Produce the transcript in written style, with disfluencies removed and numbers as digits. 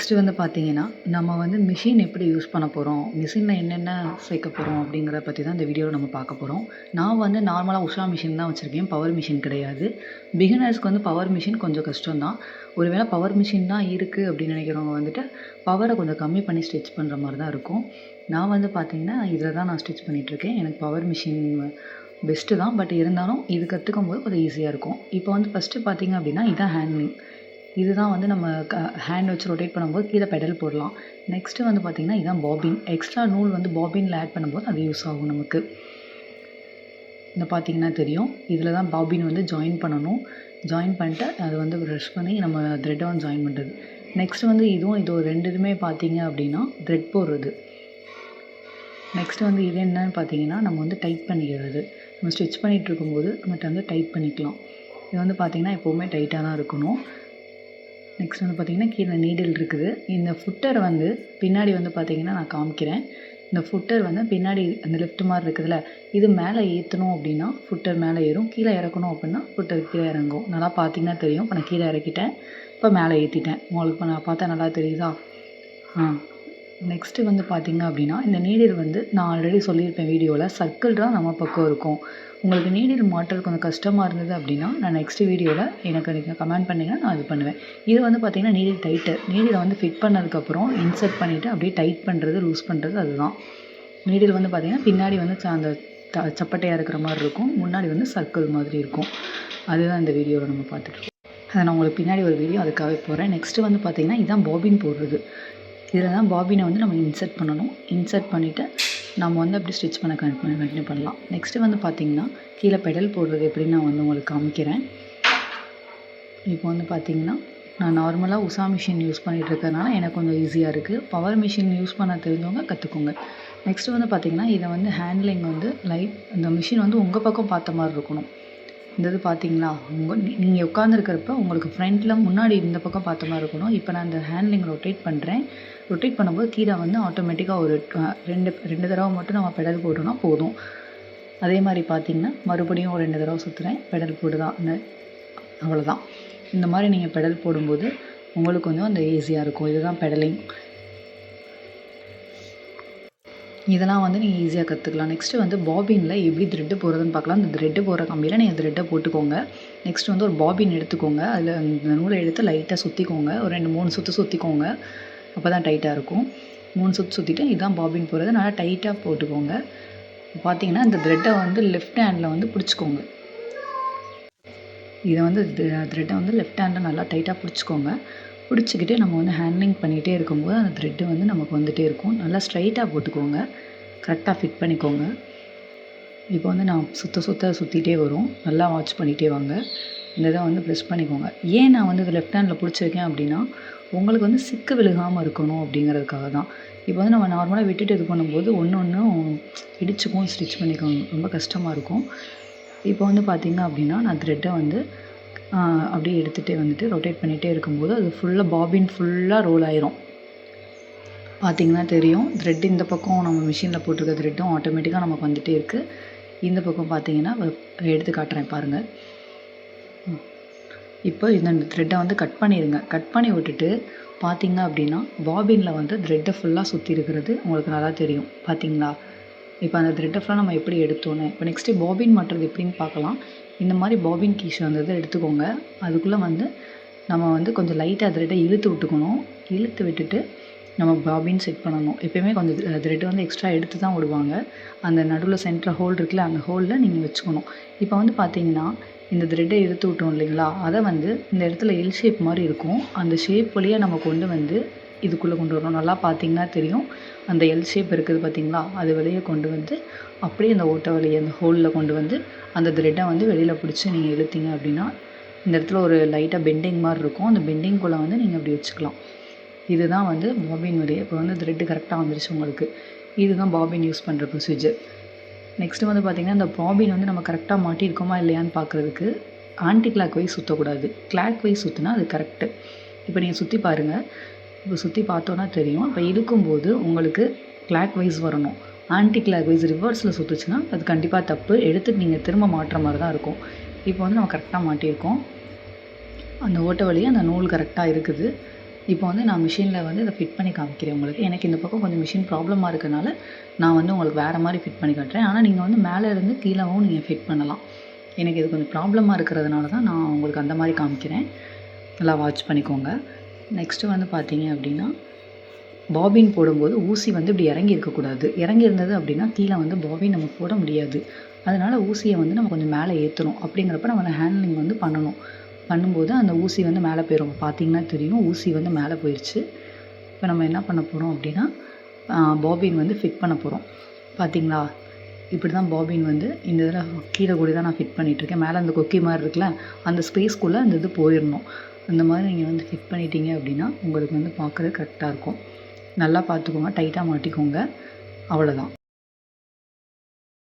Next வந்து பார்த்தீங்கன்னா, நம்ம வந்து மிஷின் எப்படி யூஸ் பண்ண போறோம்? மிஷின்ல என்னென்ன சேர்க்க போறோம்? அப்படிங்கிறத பத்தி தான் இந்த வீடியோல நம்ம பார்க்க போறோம். நான் வந்து நார்மலா உஷா மிஷின் தான் வச்சிருக்கேன். பவர் மிஷின் கிடையாது. பிகினர்ஸ்க்கு வந்து பவர் மிஷின் கொஞ்சம் கஷ்டம் தான். ஒரு வேளை பவர் மிஷின் தான் இருக்கு அப்படின்னு நினைக்கிறவங்க வந்துட்டு, பவர கொஞ்சம் கம்மி பண்ணி ஸ்டிச் பண்ற மாரி தான் இருக்கும். நான் வந்து பார்த்தீங்கன்னா, இதில தான் நான் ஸ்டிச் பண்ணிட்டுருக்கேன். எனக்கு பவர் மிஷின் பெஸ்ட்டு தான். பட் இருந்தாலும் இது கத்துக்கும்போது கொஞ்சம் ஈஸியா இருக்கும். இப்போ வந்து ஃபர்ஸ்ட்டு பார்த்தீங்க அப்படின்னா, இதான் ஹேண்ட்லிங். இதுதான் வந்து நம்ம ஹேண்ட் வச்சு ரொட்டேட் பண்ணும்போது கீழே பெடல் போடலாம். நெக்ஸ்ட்டு வந்து பார்த்திங்கன்னா, இதான் பாபின். எக்ஸ்ட்ரா நூல் வந்து பாபின்ல ஆட் பண்ணும்போது அது யூஸ் ஆகும் நமக்கு. இந்த பார்த்தீங்கன்னா தெரியும். இதில தான் பாபின் வந்து ஜாயின் பண்ணணும். ஜாயின் பண்ணிட்டு அதை வந்து ப்ரஷ் பண்ணி நம்ம த்ரெட்டை வந்து ஜாயின் பண்ணுறது. நெக்ஸ்ட்டு வந்து இதுவும் இது 2 இதுவுமே பார்த்தீங்க அப்படின்னா த்ரெட் போடுறது. நெக்ஸ்ட்டு வந்து இது என்னன்னு பார்த்தீங்கன்னா, நம்ம வந்து டைட் பண்ணிக்கிறது. நம்ம ஸ்டிச் பண்ணிகிட்டு இருக்கும்போது நம்ம வந்து டைட் பண்ணிக்கலாம். இது வந்து பார்த்திங்கன்னா எப்போவுமே டைட்டாக தான் இருக்கணும். நெக்ஸ்ட் வந்து பார்த்திங்கன்னா, கீழே நீடில் இருக்குது. இந்த ஃபுட்டர் வந்து பின்னாடி வந்து பார்த்திங்கன்னா நான் காமிக்கிறேன். இந்த ஃபுட்டர் வந்து பின்னாடி அந்த லிஃப்ட் மாதிரி இருக்குதுல்ல, இது மேலே ஏற்றணும் அப்படின்னா ஃபுட்டர் மேலே ஏறும். கீழே இறக்கணும் அப்படின்னா ஃபுட்டர் கீழே இறங்கும். நல்லா பார்த்திங்கன்னா தெரியும். இப்போ நான் கீழே இறக்கிட்டேன். இப்போ மேலே ஏற்றிட்டேன். உங்களுக்கு இப்போ நான் பார்த்தா நல்லா தெரியுதா? நெக்ஸ்ட்டு வந்து பார்த்திங்க அப்படின்னா, இந்த நீடில் வந்து நான் ஆல்ரெடி சொல்லியிருப்பேன் வீடியோவில், சர்க்கிள் தான் நம்ம பக்கம் இருக்கும். உங்களுக்கு நீடில் மாட்டுறது கொஞ்சம் கஷ்டமாக இருந்தது அப்படின்னா, நான் நெக்ஸ்ட்டு வீடியோவில் எனக்கு நீங்கள் கமெண்ட் பண்ணிங்கன்னா நான் இது பண்ணுவேன். இது வந்து பார்த்திங்கன்னா நீடில் டைட்டர். நீடிலை வந்து ஃபிட் பண்ணதுக்கப்புறம் இன்சர்ட் பண்ணிவிட்டு அப்படியே டைட் பண்ணுறது, லூஸ் பண்ணுறது அதுதான். நீடில் வந்து பார்த்திங்கன்னா பின்னாடி வந்து அந்த சப்பட்டையாக இருக்கிற மாதிரி இருக்கும். முன்னாடி வந்து சர்க்கிள் மாதிரி இருக்கும். அதுதான் இந்த வீடியோவில் நம்ம பார்த்துட்ருக்கோம். அதை நான் உங்களுக்கு பின்னாடி ஒரு வீடியோ அதுக்காகவே போடுறேன். நெக்ஸ்ட்டு வந்து பார்த்திங்கன்னா, இதான் பாபின் போடுறது. இதில் தான் பாபினை வந்து நம்ம இன்சர்ட் பண்ணணும். இன்சர்ட் பண்ணிவிட்டு நம்ம வந்து அப்படி ஸ்டிச் பண்ண கண்டினியூ பண்ணலாம். நெக்ஸ்ட்டு வந்து பார்த்திங்கன்னா, கீழே பெடல் போடுறது எப்படின்னு நான் வந்து உங்களுக்கு காமிக்கிறேன். இப்போ வந்து பார்த்திங்கன்னா, நான் நார்மலாக உஷா மிஷின் யூஸ் பண்ணிகிட்டு இருக்கிறதுனால எனக்கு கொஞ்சம் ஈஸியாக இருக்குது. பவர் மிஷின் யூஸ் பண்ண தெரிஞ்சவங்க கற்றுக்கோங்க. நெக்ஸ்ட்டு வந்து பார்த்திங்கன்னா, இதை வந்து ஹேண்ட்லிங் வந்து இந்த மிஷின் வந்து உங்கள் பக்கம் பார்த்த மாதிரி இருக்கணும். இந்த இது பார்த்தீங்களா, நீங்கள் உட்காந்துருக்கிறப்ப உங்களுக்கு ஃப்ரண்ட்டில் முன்னாடி இந்த பக்கம் பார்த்த மாதிரி இருக்கணும். இப்போ நான் இந்த ஹேண்ட்லிங் ரொட்டேட் பண்ணுறேன். ரொட்டேட் பண்ணும்போது கீழே வந்து ஆட்டோமேட்டிக்காக ஒரு 2 தடவை மட்டும் நம்ம பெடல் போட்டோம்னா போதும். அதே மாதிரி பார்த்தீங்கன்னா, மறுபடியும் ஒரு 2 தடவை சுற்றுறேன். பெடல் போடுதான் அவ்வளோதான். இந்த மாதிரி நீங்கள் பெடல் போடும்போது உங்களுக்கு கொஞ்சம் அந்த ஈஸியாக இருக்கும். இதுதான் பெடலிங். இதெல்லாம் வந்து நீங்கள் ஈஸியாக கற்றுக்கலாம். நெக்ஸ்ட்டு வந்து பாபினில் எப்படி த்ரெட்டு போடுறதுன்னு பார்க்கலாம். அந்த த்ரெட்டு போடுற கம்பியில் நீங்கள் த்ரெட்டை போட்டுக்கோங்க. நெக்ஸ்ட் வந்து ஒரு பாபின் எடுத்துக்கோங்க. அதில் அந்த நூலை எடுத்து லைட்டாக சுற்றிக்கோங்க. ஒரு 2-3 சுற்று சுற்றிக்கோங்க. அப்போ தான் டைட்டாக இருக்கும். 3 சுற்று சுற்றிட்டு இதுதான் பாபின் போடுறது. நல்லா டைட்டாக போட்டுக்கோங்க. பார்த்தீங்கன்னா இந்த த்ரெட்டை வந்து லெஃப்ட் ஹேண்டில் வந்து பிடிச்சிக்கோங்க. இதை வந்து த்ரெட்டை வந்து லெஃப்ட் ஹேண்டில் நல்லா டைட்டாக பிடிச்சிக்கோங்க. பிடிச்சிக்கிட்டு நம்ம வந்து ஹேண்ட்லிங் பண்ணிகிட்டே இருக்கும்போது அந்த த்ரெட்டு வந்து நமக்கு வந்துகிட்டே இருக்கும். நல்லா ஸ்ட்ரைட்டாக போட்டுக்கோங்க. கரெக்டாக ஃபிட் பண்ணிக்கோங்க. இப்போ வந்து நான் சுற்றிட்டே வரும். நல்லா வாட்ச் பண்ணிகிட்டே வாங்க. இந்த இதை வந்து ப்ரெஸ் பண்ணிக்கோங்க. ஏன் நான் வந்து இதை லெஃப்ட் ஹேண்டில் பிடிச்சிருக்கேன் அப்படின்னா, உங்களுக்கு வந்து சிக்கு விழுகாமல் இருக்கணும் அப்படிங்கிறதுக்காக தான். இப்போ வந்து நம்ம நார்மலாக விட்டுட்டு இது பண்ணும்போது ஒன்றும் இடிச்சுக்கும் ஸ்டிச் பண்ணிக்கோங்க. ரொம்ப கஷ்டமாக இருக்கும். இப்போ வந்து பார்த்திங்க அப்படின்னா, நான் த்ரெட்டை வந்து அப்படியே எடுத்துகிட்டே வந்துட்டு ரொட்டேட் பண்ணிகிட்டே இருக்கும்போது அது ஃபுல்லாக பாபின் ஃபுல்லாக ரோல் ஆயிரும். பார்த்திங்கன்னா தெரியும். த்ரெட் இந்த பக்கம் நம்ம மிஷினில் போட்டிருக்க த்ரெட்டும் ஆட்டோமேட்டிக்காக நமக்கு வந்துகிட்டே இருக்குது. இந்த பக்கம் பார்த்திங்கன்னா எடுத்து காட்டுறேன் பாருங்கள். இப்போ இந்த த்ரெட்டை வந்து கட் பண்ணிடுங்க. கட் பண்ணி விட்டுட்டு பார்த்திங்க அப்படின்னா பாபினில் வந்து த்ரெட்டை ஃபுல்லாக சுற்றி இருக்கிறது உங்களுக்கு நல்லா தெரியும். பார்த்திங்களா? இப்போ அந்த த்ரெட்டை ஃபுல்லாக நம்ம எப்படி எடுத்தோன்னு இப்போ நெக்ஸ்ட்டு பாபின் மாட்டுறது எப்படின்னு பார்க்கலாம். இந்த மாதிரி பாபின் கீஸ் வந்தது எடுத்துக்கோங்க. அதுக்குள்ளே வந்து நம்ம வந்து கொஞ்சம் லைட்டாக த்ரெட்டை இழுத்து விட்டுக்கணும். இழுத்து விட்டுட்டு நம்ம பாபின் செட் பண்ணணும். எப்போயுமே கொஞ்சம் த்ரெட்டு வந்து எக்ஸ்ட்ரா எடுத்து தான் விடுவாங்க. அந்த நடுவில் சென்டர் ஹோல் இருக்குல்ல, அந்த ஹோலில் நீங்கள் வச்சுக்கணும். இப்போ வந்து பார்த்தீங்கன்னா, இந்த த்ரெட்டை இழுத்து விட்டோம் இல்லைங்களா, அதை வந்து இந்த இடத்துல எல் ஷேப் மாதிரி இருக்கும். அந்த ஷேப் வழியாக நம்ம கொண்டு வந்து இதுக்குள்ளே கொண்டு வரணும். நல்லா பார்த்தீங்கன்னா தெரியும். அந்த எல் ஷேப் இருக்குது பார்த்தீங்களா, அது வெளியே கொண்டு வந்து அப்படியே அந்த ஓட்டை வழியை அந்த ஹோலில் கொண்டு வந்து அந்த த்ரெட்டை வந்து வெளியில் பிடிச்சி நீங்கள் இழுத்தீங்க அப்படின்னா இந்த இடத்துல ஒரு லைட்டாக பெண்டிங் மாதிரி இருக்கும். அந்த பெண்டிங்குள்ளே வந்து நீங்கள் அப்படி வச்சுக்கலாம். இதுதான் வந்து பாபின் வழியே. இப்போ வந்து த்ரெட்டு கரெக்டாக வந்துருச்சு உங்களுக்கு. இதுதான் பாபின் யூஸ் பண்ணுற ப்ரொசீஜர். நெக்ஸ்ட்டு வந்து பார்த்திங்கன்னா, இந்த பாபின் வந்து நம்ம கரெக்டாக மாட்டியிருக்கோமா இல்லையான்னு பார்க்குறதுக்கு ஆன்டி கிளாக் வைஸ் சுற்றக்கூடாது. கிளாக் வைஸ் சுற்றினா அது கரெக்டு. இப்போ நீங்கள் சுற்றி பாருங்கள். இப்போ சுற்றி பார்த்தோன்னா தெரியும். இப்போ இழுக்கும்போது உங்களுக்கு கிளாக் வைஸ் வரணும். ஆன்டி கிளாக் வைஸ் ரிவர்ஸில் சுற்றுச்சுன்னா அது கண்டிப்பாக தப்பு. எடுத்துட்டு நீங்கள் திரும்ப மாட்டுற மாதிரி தான் இருக்கும். இப்போ வந்து நம்ம கரெக்டாக மாட்டியிருக்கோம். அந்த ஓட்டை வழியாக அந்த நூல் கரெக்டாக இருக்குது. இப்போ வந்து நான் மிஷினில் வந்து இதை ஃபிட் பண்ணி காமிக்கிறேன் உங்களுக்கு. எனக்கு இந்த பக்கம் கொஞ்சம் மிஷின் ப்ராப்ளமாக இருக்கனால நான் வந்து உங்களுக்கு வேறு மாதிரி ஃபிட் பண்ணி காட்டுறேன். ஆனால் நீங்கள் வந்து மேலே இருந்து கீழவும் நீங்கள் ஃபிட் பண்ணலாம். எனக்கு இது கொஞ்சம் ப்ராப்ளமாக இருக்கிறதுனால தான் நான் உங்களுக்கு அந்த மாதிரி காமிக்கிறேன். நல்லா வாட்ச் பண்ணிக்கோங்க. நெக்ஸ்ட்டு வந்து பார்த்தீங்க அப்படின்னா, பாபின் போடும்போது ஊசி வந்து இப்படி இறங்கி இருக்கக்கூடாது. இறங்கி இருந்தது அப்படின்னா கீழே வந்து பாபின் நம்ம போட முடியாது. அதனால் ஊசியை வந்து நம்ம கொஞ்சம் மேலே ஏற்றணும். அப்படிங்கிறப்ப நம்ம ஹேண்ட்லிங் வந்து பண்ணணும். பண்ணும்போது அந்த ஊசி வந்து மேலே போயிடும். பார்த்தீங்கன்னா தெரியும், ஊசி வந்து மேலே போயிடுச்சு. இப்போ நம்ம என்ன பண்ண போகிறோம் அப்படின்னா, பாபின் வந்து ஃபிட் பண்ண போகிறோம். பார்த்தீங்களா, இப்படி தான் பாபின் வந்து இந்த இதில் கீழே கூடி தான் நான் ஃபிட் பண்ணிகிட்ருக்கேன். மேலே அந்த கொக்கி மாதிரி இருக்குல்ல, அந்த ஸ்பேஸ்க்குள்ளே அந்த இது போயிடணும். அந்த மாதிரி நீங்கள் வந்து ஃபிட் பண்ணிட்டீங்க அப்படின்னா உங்களுக்கு வந்து பார்க்குறது கரெக்டாக இருக்கும். நல்லா பார்த்துக்கோங்க, டைட்டாக மாட்டிக்கோங்க. அவ்வளோதான்.